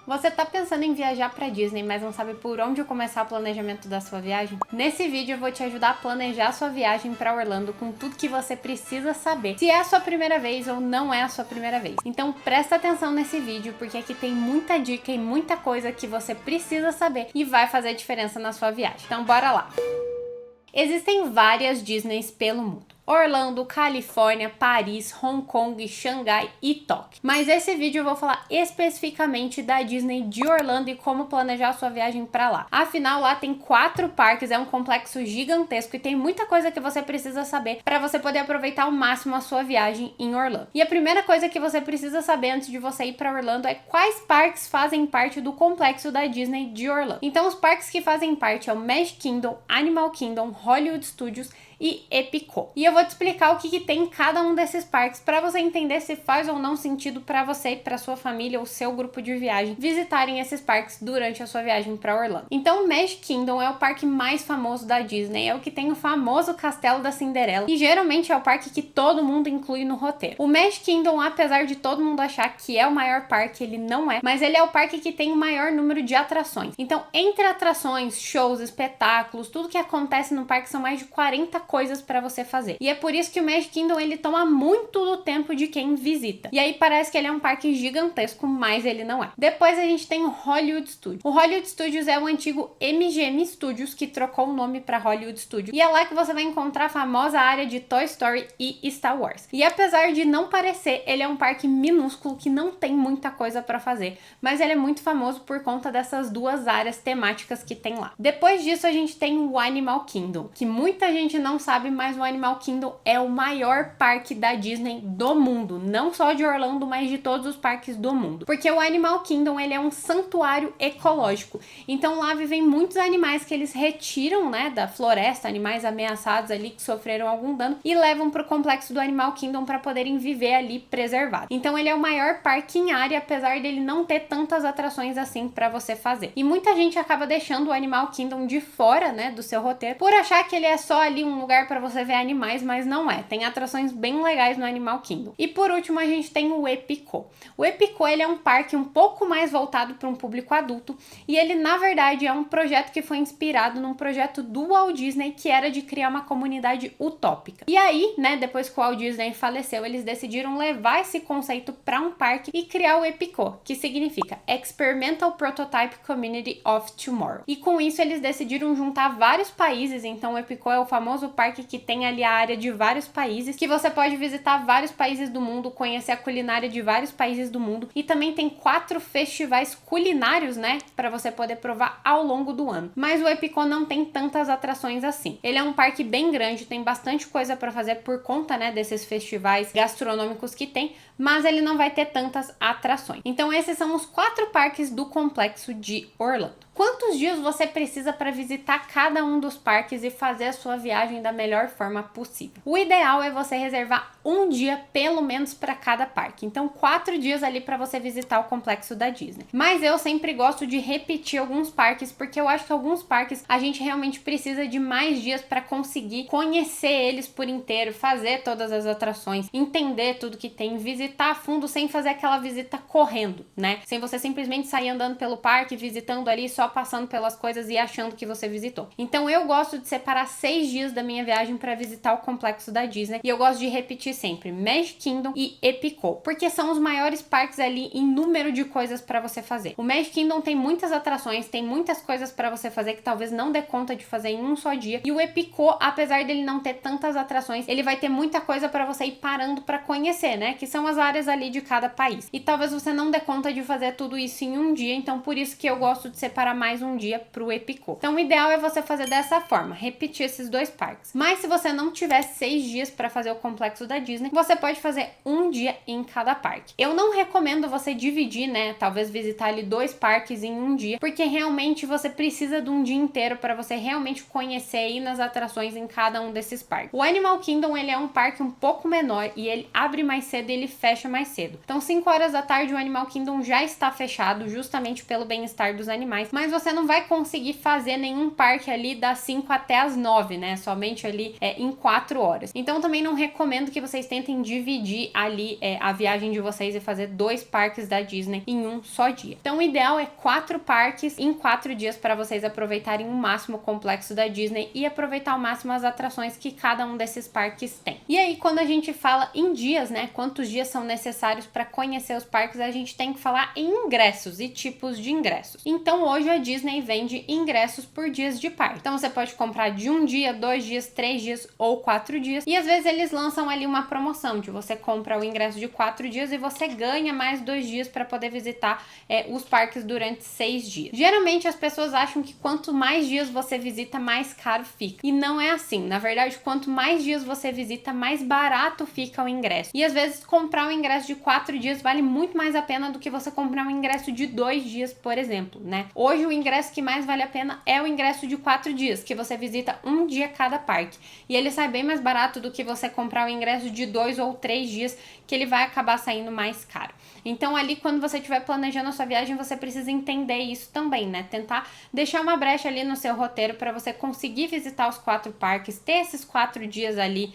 Você tá pensando em viajar pra Disney, mas não sabe por onde começar o planejamento da sua viagem? Nesse vídeo eu vou te ajudar a planejar a sua viagem pra Orlando com tudo que você precisa saber, se é a sua primeira vez ou não é a sua primeira vez. Então presta atenção nesse vídeo, porque aqui tem muita dica e muita coisa que você precisa saber e vai fazer diferença na sua viagem. Então bora lá! Existem várias Disneys pelo mundo. Orlando, Califórnia, Paris, Hong Kong, Xangai e Tóquio. Mas esse vídeo eu vou falar especificamente da Disney de Orlando e como planejar a sua viagem pra lá. Afinal, lá tem 4 parques, é um complexo gigantesco e tem muita coisa que você precisa saber para você poder aproveitar ao máximo a sua viagem em Orlando. E a primeira coisa que você precisa saber antes de você ir para Orlando é quais parques fazem parte do complexo da Disney de Orlando. Então, os parques que fazem parte é o Magic Kingdom, Animal Kingdom, Hollywood Studios e Epcot. E eu vou te explicar o que tem em cada um desses parques para você entender se faz ou não sentido para você e para sua família ou seu grupo de viagem visitarem esses parques durante a sua viagem para Orlando. Então, o Magic Kingdom é o parque mais famoso da Disney, é o que tem o famoso Castelo da Cinderela e geralmente é o parque que todo mundo inclui no roteiro. O Magic Kingdom, apesar de todo mundo achar que é o maior parque, ele não é, mas ele é o parque que tem o maior número de atrações. Então, entre atrações, shows, espetáculos, tudo que acontece no parque são mais de 40 coisas para você fazer. E é por isso que o Magic Kingdom ele toma muito do tempo de quem visita. E aí parece que ele é um parque gigantesco, mas ele não é. Depois a gente tem o Hollywood Studios. O Hollywood Studios é o antigo MGM Studios que trocou o nome para Hollywood Studios. E é lá que você vai encontrar a famosa área de Toy Story e Star Wars. E apesar de não parecer, ele é um parque minúsculo que não tem muita coisa para fazer, mas ele é muito famoso por conta dessas duas áreas temáticas que tem lá. Depois disso a gente tem o Animal Kingdom, que muita gente não sabe, mas o Animal Kingdom é o maior parque da Disney do mundo, não só de Orlando, mas de todos os parques do mundo, porque o Animal Kingdom ele é um santuário ecológico, então lá vivem muitos animais que eles retiram, né, da floresta, animais ameaçados ali que sofreram algum dano e levam para o complexo do Animal Kingdom para poderem viver ali preservado. Então ele é o maior parque em área, apesar dele não ter tantas atrações assim para você fazer. E muita gente acaba deixando o Animal Kingdom de fora, né, do seu roteiro, por achar que ele é só ali um lugar para você ver animais, mas não é. Tem atrações bem legais no Animal Kingdom. E por último, a gente tem o Epcot. O Epcot, ele é um parque um pouco mais voltado para um público adulto e ele, na verdade, é um projeto que foi inspirado num projeto do Walt Disney, que era de criar uma comunidade utópica. E aí, né, depois que o Walt Disney faleceu, eles decidiram levar esse conceito para um parque e criar o Epcot, que significa Experimental Prototype Community of Tomorrow. E com isso, eles decidiram juntar vários países, então o Epcot é o famoso parque que tem ali a área de vários países, que você pode visitar vários países do mundo, conhecer a culinária de vários países do mundo, e também tem 4 festivais culinários, né, para você poder provar ao longo do ano. Mas o Epcot não tem tantas atrações assim. Ele é um parque bem grande, tem bastante coisa para fazer por conta, né, desses festivais gastronômicos que tem, mas ele não vai ter tantas atrações. Então esses são os 4 parques do complexo de Orlando. Quantos dias você precisa para visitar cada um dos parques e fazer a sua viagem da melhor forma possível? O ideal é você reservar um dia pelo menos para cada parque. Então 4 dias ali para você visitar o complexo da Disney. Mas eu sempre gosto de repetir alguns parques, porque eu acho que alguns parques a gente realmente precisa de mais dias para conseguir conhecer eles por inteiro, fazer todas as atrações, entender tudo que tem, visitar a fundo sem fazer aquela visita correndo, né? Sem você simplesmente sair andando pelo parque, visitando ali, só passando pelas coisas e achando que você visitou. Então eu gosto de separar 6 dias da minha viagem para visitar o complexo da Disney, e eu gosto de repetir sempre Magic Kingdom e Epcot, porque são os maiores parques ali em número de coisas para você fazer. O Magic Kingdom tem muitas atrações, tem muitas coisas para você fazer que talvez não dê conta de fazer em um só dia, e o Epcot, apesar dele não ter tantas atrações, ele vai ter muita coisa para você ir parando para conhecer, né, que são as áreas ali de cada país. E talvez você não dê conta de fazer tudo isso em um dia, então por isso que eu gosto de separar mais um dia pro Epcot. Então o ideal é você fazer dessa forma, repetir esses 2 parques. Mas se você não tiver 6 dias para fazer o complexo da Disney, você pode fazer um dia em cada parque. Eu não recomendo você dividir, né, talvez visitar ali 2 parques em um dia, porque realmente você precisa de um dia inteiro para você realmente conhecer e ir nas atrações em cada um desses parques. O Animal Kingdom, ele é um parque um pouco menor e ele abre mais cedo e ele fecha mais cedo. Então 5 horas da tarde o Animal Kingdom já está fechado, justamente pelo bem-estar dos animais, mas você não vai conseguir fazer nenhum parque ali das 5 até as 9, né? Somente ali em 4 horas. Então também não recomendo que vocês tentem dividir ali a viagem de vocês e fazer 2 parques da Disney em um só dia. Então o ideal é 4 parques em 4 dias para vocês aproveitarem o máximo o complexo da Disney e aproveitar ao máximo as atrações que cada um desses parques tem. E aí quando a gente fala em dias, né, quantos dias são necessários para conhecer os parques, a gente tem que falar em ingressos e tipos de ingressos. Então hoje a Disney vende ingressos por dias de parque. Então você pode comprar de 1 dia, 2 dias, 3 dias ou 4 dias. E às vezes eles lançam ali uma promoção de você compra o ingresso de 4 dias e você ganha mais 2 dias para poder visitar os parques durante 6 dias. Geralmente as pessoas acham que quanto mais dias você visita, mais caro fica. E não é assim. Na verdade, quanto mais dias você visita, mais barato fica o ingresso. E às vezes comprar um ingresso de 4 dias vale muito mais a pena do que você comprar um ingresso de 2 dias, por exemplo, né? Hoje o ingresso que mais vale a pena é o ingresso de 4 dias, que você visita um dia cada parque. E ele sai bem mais barato do que você comprar o ingresso de 2 ou 3 dias, que ele vai acabar saindo mais caro. Então ali quando você estiver planejando a sua viagem, você precisa entender isso também, né? Tentar deixar uma brecha ali no seu roteiro para você conseguir visitar os 4 parques, ter esses 4 dias ali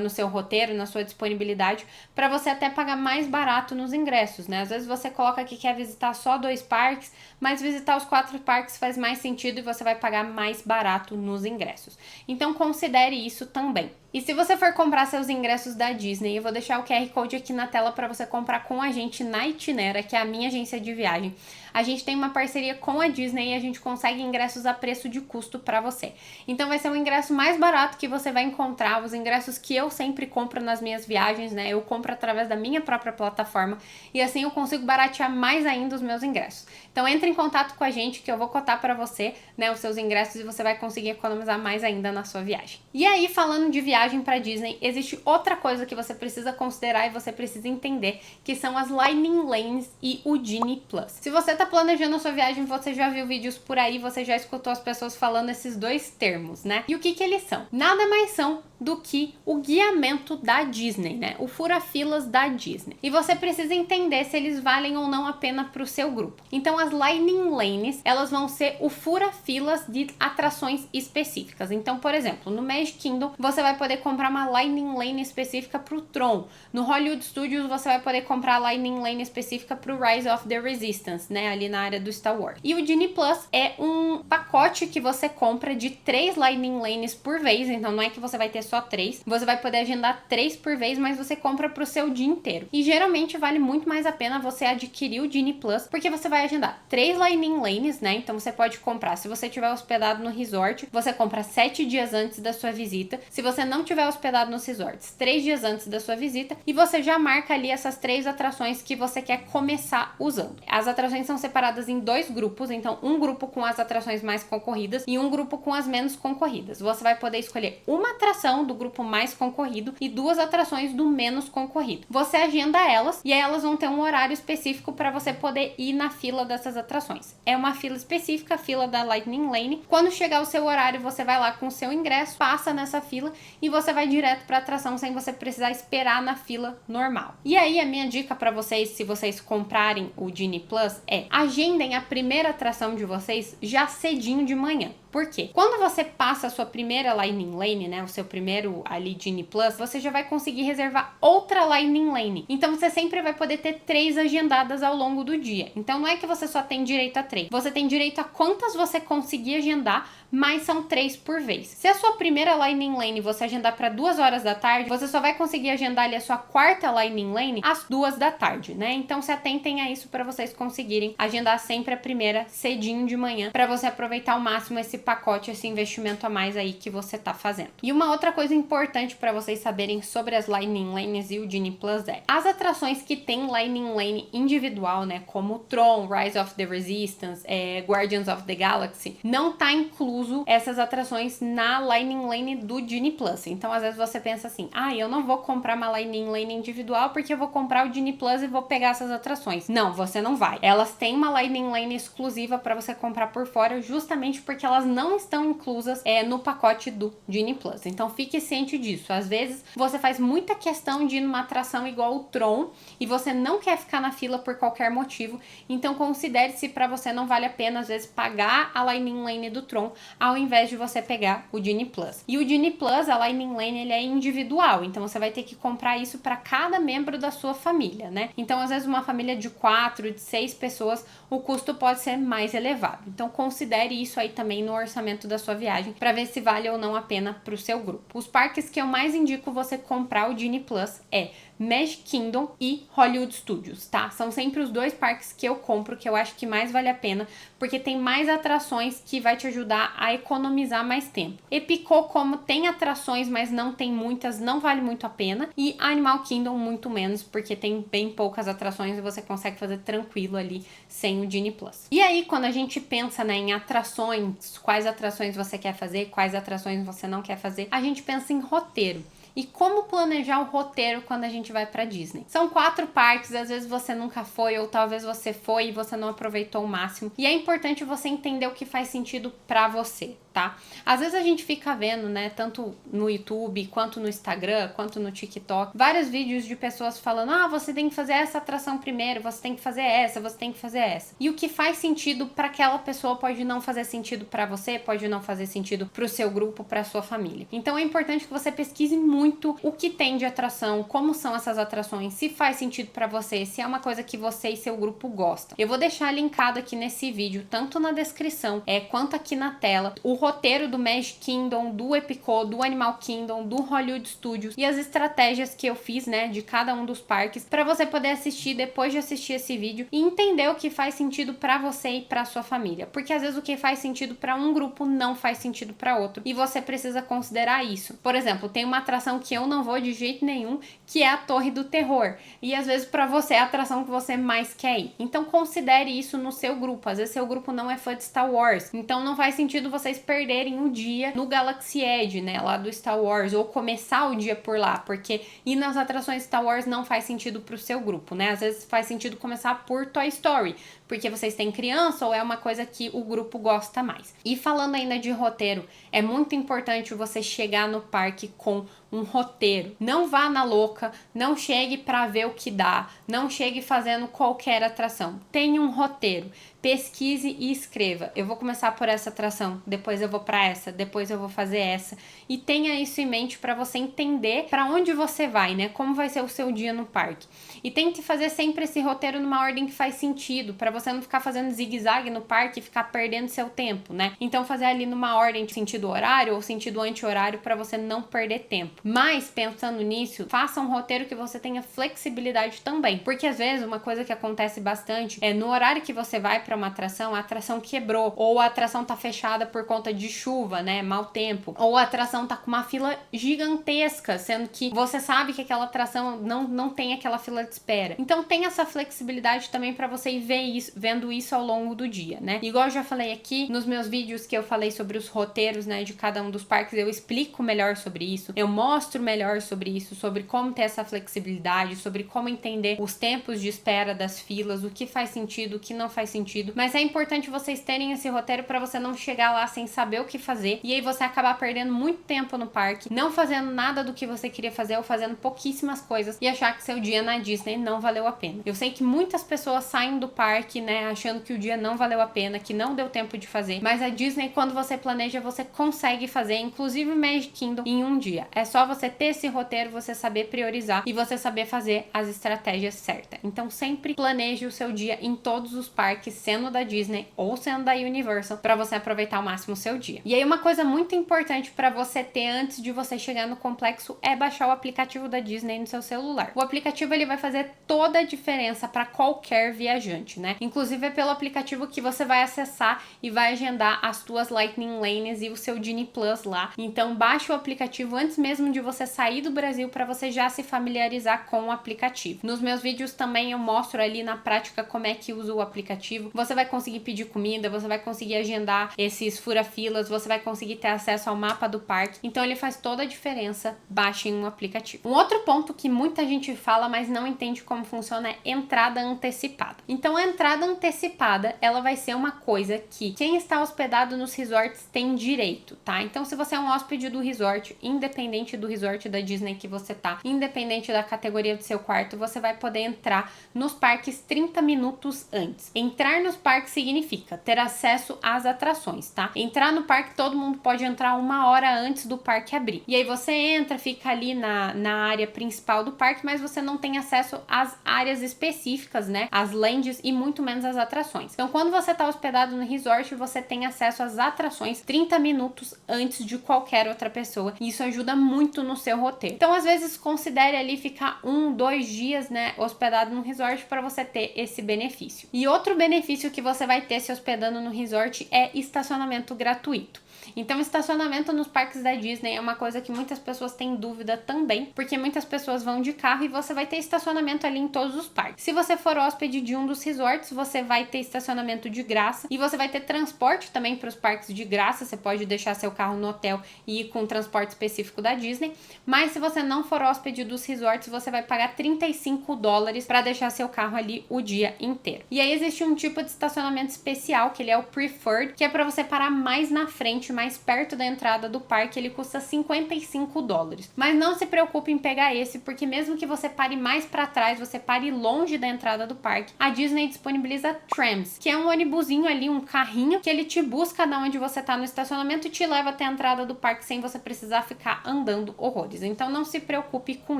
no seu roteiro, na sua disponibilidade, para você até pagar mais barato nos ingressos, né? Às vezes você coloca que quer visitar só 2 parques, mas visitar os 4 parques faz mais sentido e você vai pagar mais barato nos ingressos. Então considere isso também. E se você for comprar seus ingressos da Disney, eu vou deixar o QR Code aqui na tela para você comprar com a gente na Itinera, que é a minha agência de viagem. A gente tem uma parceria com a Disney e a gente consegue ingressos a preço de custo para você. Então vai ser um ingresso mais barato que você vai encontrar, os ingressos que eu sempre compro nas minhas viagens, né? Eu compro através da minha própria plataforma e assim eu consigo baratear mais ainda os meus ingressos. Então entre em contato com a gente que eu vou cotar para você, né, os seus ingressos e você vai conseguir economizar mais ainda na sua viagem. E aí, falando de viagem para Disney, existe outra coisa que você precisa considerar e você precisa entender, que são as Lightning Lanes e o Genie Plus. Se você tá planejando a sua viagem, você já viu vídeos por aí, você já escutou as pessoas falando esses 2 termos, né? E o que eles são? Nada mais são do que o guiamento da Disney, né? O fura-filas da Disney. E você precisa entender se eles valem ou não a pena para o seu grupo. Então as Lightning Lanes, elas vão ser o fura-filas de atrações específicas. Então, por exemplo, no Magic Kingdom, você vai poder comprar uma Lightning Lane específica para o Tron. No Hollywood Studios, você vai poder comprar a Lightning Lane específica para o Rise of the Resistance, né? Ali na área do Star Wars. E o Genie Plus é um pacote que você compra de 3 Lightning Lanes por vez. Então não é que você vai ter só 3. Você vai poder agendar 3 por vez, mas você compra pro seu dia inteiro. E geralmente vale muito mais a pena você adquirir o Genie Plus, porque você vai agendar 3 Lightning Lanes, né? Então você pode comprar, se você estiver hospedado no resort, você compra 7 dias antes da sua visita. Se você não estiver hospedado nos resorts, 3 dias antes da sua visita, e você já marca ali essas 3 atrações que você quer começar usando. As atrações são separadas em 2 grupos, então um grupo com as atrações mais concorridas e um grupo com as menos concorridas. Você vai poder escolher uma atração do grupo mais concorrido e 2 atrações do menos concorrido. Você agenda elas e aí elas vão ter um horário específico para você poder ir na fila dessas atrações. É uma fila específica, a fila da Lightning Lane. Quando chegar o seu horário, você vai lá com o seu ingresso, passa nessa fila e você vai direto para a atração sem você precisar esperar na fila normal. E aí a minha dica para vocês, se vocês comprarem o Genie Plus, é agendem a primeira atração de vocês já cedinho de manhã. Por quê? Quando você passa a sua primeira Lightning Lane, né, o seu primeiro ali Genie Plus, você já vai conseguir reservar outra Lightning Lane. Então você sempre vai poder ter 3 agendadas ao longo do dia. Então não é que você só tem direito a 3. Você tem direito a quantas você conseguir agendar, mas são 3 por vez. Se a sua primeira Lightning Lane você agendar para 2 horas da tarde, você só vai conseguir agendar ali a sua quarta Lightning Lane às 2 da tarde, né? Então se atentem a isso para vocês conseguirem agendar sempre a primeira cedinho de manhã, para você aproveitar ao máximo esse pacote, esse investimento a mais aí que você tá fazendo. E uma outra coisa importante para vocês saberem sobre as Lightning Lanes e o Genie Plus é as atrações que tem Lightning Lane individual, né, como Tron, Rise of the Resistance, Guardians of the Galaxy, não tá incluso essas atrações na Lightning Lane do Genie Plus. Então às vezes você pensa assim, eu não vou comprar uma Lightning Lane individual porque eu vou comprar o Genie Plus e vou pegar essas atrações. Não, você não vai. Elas têm uma Lightning Lane exclusiva para você comprar por fora, justamente porque elas não estão inclusas no pacote do Disney Plus. Então fique ciente disso. Às vezes você faz muita questão de ir numa atração igual o Tron e você não quer ficar na fila por qualquer motivo, então considere se para você não vale a pena às vezes pagar a Lightning Lane do Tron ao invés de você pegar o Disney Plus. E o Disney Plus, a Lightning Lane, ele é individual, então você vai ter que comprar isso para cada membro da sua família, né? Então às vezes uma família de 4, de 6 pessoas, o custo pode ser mais elevado. Então considere isso aí também no orçamento da sua viagem para ver se vale ou não a pena para o seu grupo. Os parques que eu mais indico você comprar o Disney Plus é Magic Kingdom e Hollywood Studios, tá? São sempre os dois parques que eu compro, que eu acho que mais vale a pena, porque tem mais atrações que vai te ajudar a economizar mais tempo. Epicô, como tem atrações, mas não tem muitas, não vale muito a pena. E Animal Kingdom, muito menos, porque tem bem poucas atrações e você consegue fazer tranquilo ali sem o Disney Plus. E aí, quando a gente pensa, né, em atrações, quais atrações você quer fazer, quais atrações você não quer fazer, a gente pensa em roteiro. E como planejar o roteiro quando a gente vai pra Disney? São 4 parques, às vezes você nunca foi, ou talvez você foi e você não aproveitou o máximo. E é importante você entender o que faz sentido pra você, tá? Às vezes a gente fica vendo, né, tanto no YouTube, quanto no Instagram, quanto no TikTok, vários vídeos de pessoas falando, você tem que fazer essa atração primeiro, você tem que fazer essa, você tem que fazer essa. E o que faz sentido pra aquela pessoa pode não fazer sentido pra você, pode não fazer sentido pro seu grupo, pra sua família. Então é importante que você pesquise muito o que tem de atração, como são essas atrações, se faz sentido pra você, se é uma coisa que você e seu grupo gostam. Eu vou deixar linkado aqui nesse vídeo, tanto na descrição, quanto aqui na tela, o roteiro do Magic Kingdom, do Epicô, do Animal Kingdom, do Hollywood Studios e as estratégias que eu fiz, né, de cada um dos parques, pra você poder assistir depois de assistir esse vídeo e entender o que faz sentido pra você e pra sua família. Porque às vezes o que faz sentido pra um grupo não faz sentido pra outro e você precisa considerar isso. Por exemplo, tem uma atração que eu não vou de jeito nenhum, que é a Torre do Terror. E às vezes pra você é a atração que você mais quer ir. Então considere isso no seu grupo. Às vezes seu grupo não é fã de Star Wars. Então não faz sentido vocês perderem o dia no Galaxy Edge, né, lá do Star Wars, ou começar o dia por lá, porque ir nas atrações Star Wars não faz sentido pro seu grupo, né? Às vezes faz sentido começar por Toy Story, porque vocês têm criança ou é uma coisa que o grupo gosta mais. E falando ainda de roteiro, é muito importante você chegar no parque com um roteiro. Não vá na louca, não chegue pra ver o que dá, não chegue fazendo qualquer atração. Tenha um roteiro. Pesquise e escreva. Eu vou começar por essa atração, depois eu vou para essa, depois eu vou fazer essa. E tenha isso em mente para você entender para onde você vai, né? Como vai ser o seu dia no parque. E tente fazer sempre esse roteiro numa ordem que faz sentido, para você não ficar fazendo zigue-zague no parque e ficar perdendo seu tempo, né? Então fazer ali numa ordem de sentido horário ou sentido anti-horário para você não perder tempo. Mas pensando nisso, faça um roteiro que você tenha flexibilidade também, porque às vezes uma coisa que acontece bastante é no horário que você vai para uma atração, a atração quebrou, ou a atração tá fechada por conta de chuva, né, mau tempo, ou a atração tá com uma fila gigantesca, sendo que você sabe que aquela atração não tem aquela fila de espera. Então tem essa flexibilidade também para você ir vendo isso ao longo do dia, né? Igual eu já falei aqui nos meus vídeos que eu falei sobre os roteiros, né, de cada um dos parques, eu explico melhor sobre isso, eu mostro melhor sobre isso, sobre como ter essa flexibilidade, sobre como entender os tempos de espera das filas, o que faz sentido, o que não faz sentido. Mas é importante vocês terem esse roteiro para você não chegar lá sem saber o que fazer e aí você acabar perdendo muito tempo no parque, não fazendo nada do que você queria fazer ou fazendo pouquíssimas coisas e achar que seu dia na Disney não valeu a pena. Eu sei que muitas pessoas saem do parque, né, achando que o dia não valeu a pena, que não deu tempo de fazer, mas a Disney, quando você planeja, você consegue fazer, inclusive o Magic Kingdom, em um dia. É só você ter esse roteiro, você saber priorizar e você saber fazer as estratégias certas. Então sempre planeje o seu dia em todos os parques, sendo da Disney ou sendo da Universal, para você aproveitar ao máximo o seu dia. E aí uma coisa muito importante para você ter antes de você chegar no complexo é baixar o aplicativo da Disney no seu celular. O aplicativo ele vai fazer toda a diferença para qualquer viajante, né? Inclusive é pelo aplicativo que você vai acessar e vai agendar as suas Lightning Lanes e o seu Disney Plus lá. Então baixe o aplicativo antes mesmo de você sair do Brasil para você já se familiarizar com o aplicativo. Nos meus vídeos também eu mostro ali na prática como é que usa o aplicativo. Você vai conseguir pedir comida, você vai conseguir agendar esses fura-filas, você vai conseguir ter acesso ao mapa do parque. Então ele faz toda a diferença. Baixem um aplicativo. Um outro ponto que muita gente fala, mas não entende como funciona é entrada antecipada. Então a entrada entrada antecipada, ela vai ser uma coisa que quem está hospedado nos resorts tem direito, tá? Então, se você é um hóspede do resort, independente do resort da Disney que você tá, independente da categoria do seu quarto, você vai poder entrar nos parques 30 minutos antes. Entrar nos parques significa ter acesso às atrações, tá? Entrar no parque, todo mundo pode entrar 1 hora antes do parque abrir. E aí você entra, fica ali na área principal do parque, mas você não tem acesso às áreas específicas, né? As lands e muito menos às atrações. Então, quando você tá hospedado no resort, você tem acesso às atrações 30 minutos antes de qualquer outra pessoa. E isso ajuda muito no seu roteiro. Então, às vezes, considere ali ficar 1-2 dias, né, hospedado no resort para você ter esse benefício. E outro benefício que você vai ter se hospedando no resort é estacionamento gratuito. Então, estacionamento nos parques da Disney é uma coisa que muitas pessoas têm dúvida também, porque muitas pessoas vão de carro e você vai ter estacionamento ali em todos os parques. Se você for hóspede de um dos resorts, você vai ter estacionamento de graça e você vai ter transporte também para os parques de graça. Você pode deixar seu carro no hotel e ir com transporte específico da Disney, mas se você não for hóspede dos resorts, você vai pagar $35 para deixar seu carro ali o dia inteiro. E aí existe um tipo de estacionamento especial, que ele é o Preferred, que é para você parar mais na frente, mais perto da entrada do parque. Ele custa $55. Mas não se preocupe em pegar esse, porque mesmo que você pare mais para trás, você pare longe da entrada do parque, a Disney disponibiliza trams, que é um ônibusinho ali, um carrinho, que ele te busca da onde você tá no estacionamento e te leva até a entrada do parque sem você precisar ficar andando horrores. Então não se preocupe com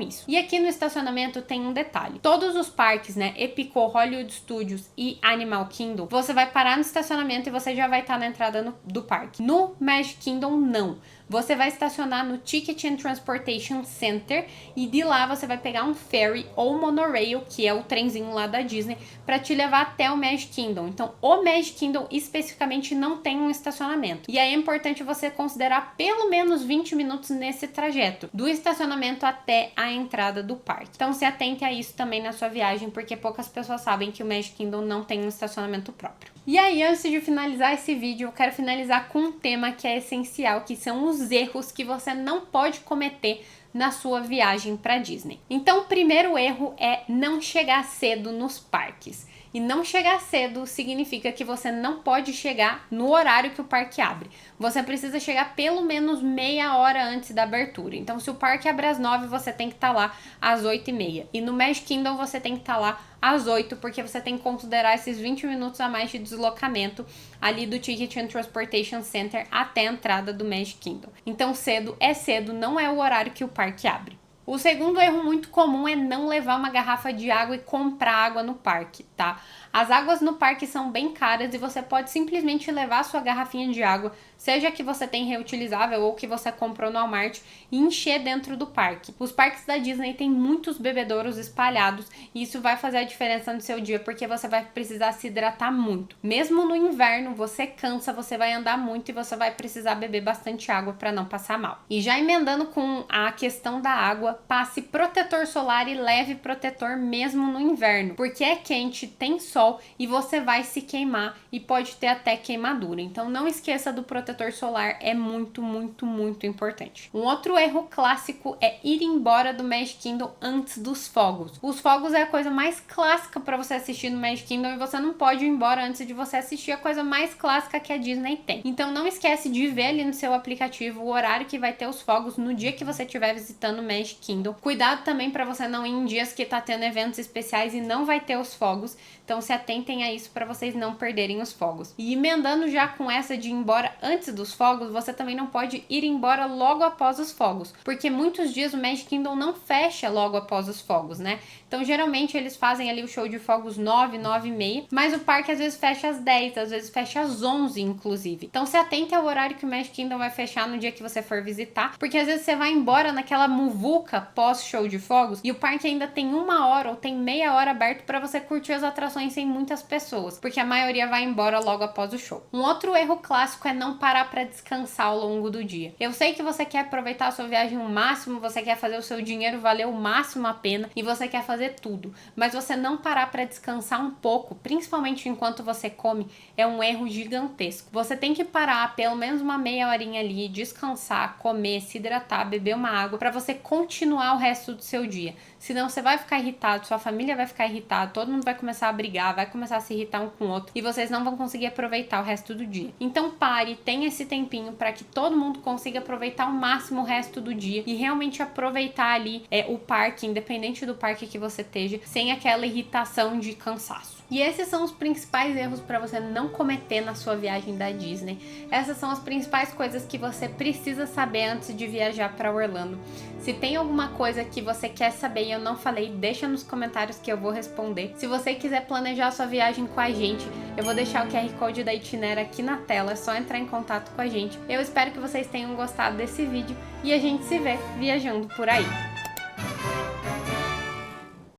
isso. E aqui no estacionamento tem um detalhe. Todos os parques, né, Epico, Hollywood Studios e Animal Kingdom, você vai parar no estacionamento e você já vai estar na entrada do parque. No Magic Kingdom, não. Você vai estacionar no Ticket and Transportation Center e de lá você vai pegar um ferry ou monorail, que é o trenzinho lá da Disney, para te levar até o Magic Kingdom. Então, o Magic Kingdom especificamente não tem um estacionamento. E aí é importante você considerar pelo menos 20 minutos nesse trajeto, do estacionamento até a entrada do parque. Então, se atente a isso também na sua viagem, porque poucas pessoas sabem que o Magic Kingdom não tem um estacionamento próprio. E aí, antes de finalizar esse vídeo, eu quero finalizar com um tema que é essencial, que são os erros que você não pode cometer na sua viagem para Disney. Então, o primeiro erro é não chegar cedo nos parques. E não chegar cedo significa que você não pode chegar no horário que o parque abre. Você precisa chegar pelo menos meia hora antes da abertura. Então, se o parque abre às 9, você tem que estar lá às 8h30. E no Magic Kingdom você tem que estar lá às 8, porque você tem que considerar esses 20 minutos a mais de deslocamento ali do Ticket and Transportation Center até a entrada do Magic Kingdom. Então, cedo é cedo, não é o horário que o parque abre. O segundo erro muito comum é não levar uma garrafa de água e comprar água no parque, tá? As águas no parque são bem caras e você pode simplesmente levar a sua garrafinha de água, seja que você tem reutilizável ou que você comprou no Walmart, e encher dentro do parque. Os parques da Disney têm muitos bebedouros espalhados e isso vai fazer a diferença no seu dia, porque você vai precisar se hidratar muito. Mesmo no inverno, você cansa, você vai andar muito e você vai precisar beber bastante água para não passar mal. E já emendando com a questão da água, passe protetor solar e leve protetor mesmo no inverno, porque é quente, tem sol e você vai se queimar e pode ter até queimadura. Então não esqueça do protetor solar, é muito, muito, muito importante. Um outro erro clássico é ir embora do Magic Kingdom antes dos fogos. Os fogos é a coisa mais clássica para você assistir no Magic Kingdom e você não pode ir embora antes de você assistir a coisa mais clássica que a Disney tem. Então não esquece de ver ali no seu aplicativo o horário que vai ter os fogos no dia que você estiver visitando o Magic Kingdom. Cuidado também para você não ir em dias que tá tendo eventos especiais e não vai ter os fogos. Então se atentem a isso para vocês não perderem os fogos. E emendando já com essa de ir embora antes dos fogos, você também não pode ir embora logo após os fogos, porque muitos dias o Magic Kingdom não fecha logo após os fogos, né? Então geralmente eles fazem ali o show de fogos 9, 9h30, mas o parque às vezes fecha às 10, às vezes fecha às 11 inclusive. Então se atente ao horário que o Magic Kingdom vai fechar no dia que você for visitar, porque às vezes você vai embora naquela muvuca pós-show de fogos e o parque ainda tem 1 hora ou tem meia hora aberto para você curtir as atrações sem muitas pessoas, porque a maioria vai embora logo após o show. Um outro erro clássico é não parar para descansar ao longo do dia. Eu sei que você quer aproveitar a sua viagem ao máximo, você quer fazer o seu dinheiro valer o máximo a pena e você quer fazer tudo, mas você não parar para descansar um pouco, principalmente enquanto você come, é um erro gigantesco. Você tem que parar pelo menos uma meia horinha ali, descansar, comer, se hidratar, beber uma água para você continuar o resto do seu dia. senão você vai ficar irritado, sua família vai ficar irritada, todo mundo vai começar a brigar, vai começar a se irritar um com o outro e vocês não vão conseguir aproveitar o resto do dia. Então pare, tenha esse tempinho para que todo mundo consiga aproveitar ao máximo o resto do dia e realmente aproveitar ali o parque, independente do parque que você esteja, sem aquela irritação de cansaço. E esses são os principais erros para você não cometer na sua viagem da Disney. Essas são as principais coisas que você precisa saber antes de viajar para Orlando. Se tem alguma coisa que você quer saber e eu não falei, deixa nos comentários que eu vou responder. Se você quiser planejar a sua viagem com a gente, eu vou deixar o QR Code da Itinera aqui na tela, é só entrar em contato com a gente. Eu espero que vocês tenham gostado desse vídeo e a gente se vê viajando por aí.